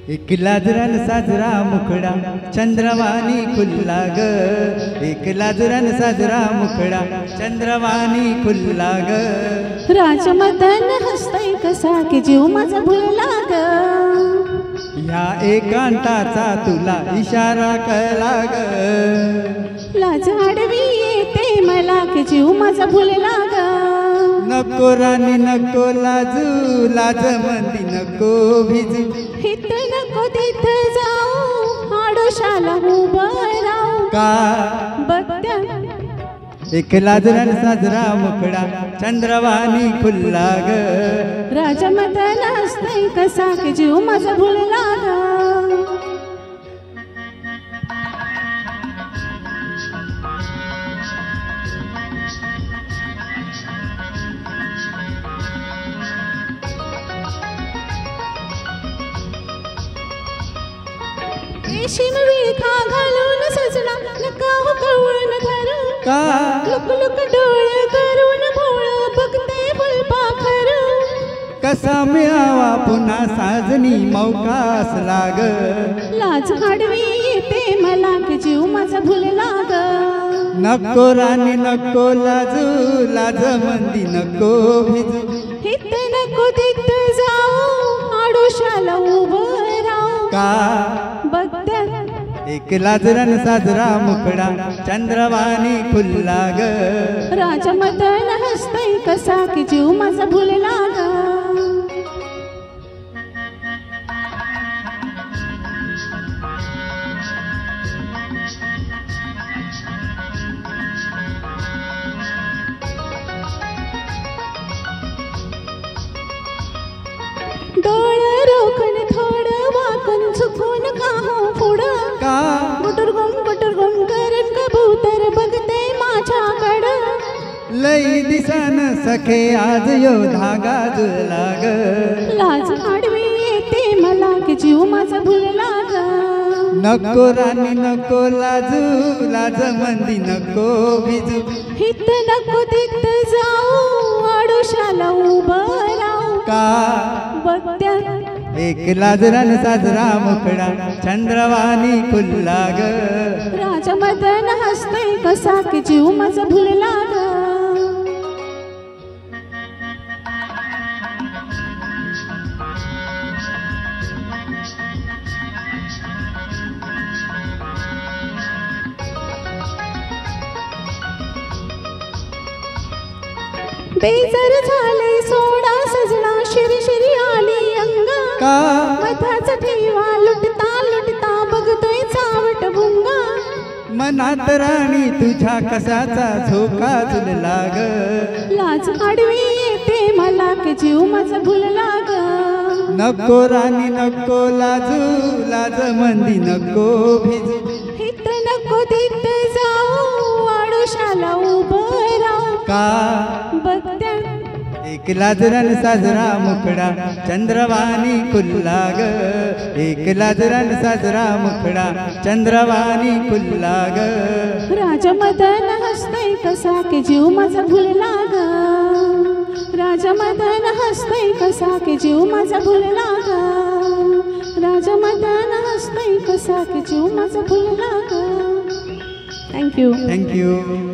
एक लाजरान साजरा मुखडा चंद्रवाणी खुल्ला ग, एक लाजरान साजरा मुखडा चंद्रवाणी खुल्ला ग. राजमदन हसतय कसा की जीव माझा भुलला ग, ह्या एकांताचा तुला इशारा कळला ग. लाज आडवी येते मला की जीव माझा भुलला ग. नको राणी नको लाजू, लाज मंदी नको भिजू, हित नको तिथ जाऊ, आडोशाला उभं राहू का बत्त्या. एक लाजरान साजरा मुखडा चंद्रवाणी खुल्ला ग. राजमदन हसतय कसा की जीव माझा भुलला ग. रेशीम विळखा घालून सजना नका हो कवळण धरू, का लुक लुक डोळे करून भोळ बघते फुलपाखर. कसा मिळावा पुन्हा साजनी मौका असला ग. लाज आडवी येते मला की जीव माझा भुलला ग. नको राणी नको लाजू, लाज मंदी नको भिजू, हित नको तिथ जाऊ, आडोशाला उभं राहू का बघत्या. एक लाजरान साजरा मुखडा चंद्रवाणी खुल्ला ग. राजमदन हसतय कसा की जीव माझा भुलला ग. डोळं रोखण थोडं वाकून चुकून का हो पुढं, का गुटुरगुम करत कबूतर बघते माझ्याकडं. लई दिसन सखे आज यो धागा जुळला ग. लाज आडवी येते मला की जीव माझा भुलला ग. नको राणी नको लाजू, लाज मंदी नको भिजू, हित नको तिथ जाऊ, आडोशाला उभं राहू का बघत्या. एक लाजरान साजरा मुखडा चंद्रवाणी खुल्ला ग. राजमदन हसतय कसा की जीव माझा भुलला ग. बेजार झाले सोडा सजना, शिरी शिरी आली अंगा, का मधाचा ठेवा लुटता लुटता बघतोय चावट भुंगा. मनात राणी तुझ्या कसाचा झोका झुलला ग. लाज आडवी येते मला की जीव माझा भुलला ग. नको राणी नको लाजू, लाज मंदी नको भिजू, हित नको तिथ जाऊ, आडोशाला उभं राहू का बघत्या. एक लाजरान साजरा मुखडा चंद्रवाणी खुल्ला ग. एक लाजरान साजरा मुखडा चंद्रवाणी खुल्ला ग. राजमदन हसतय कसा की जीव माझा भुलला ग. राजमदन हसतय कसा की जीव माझा भुलला ग. राजमदन हसतय कसा की जीव माझा भुलला ग. थँक्यू. थँक्यू.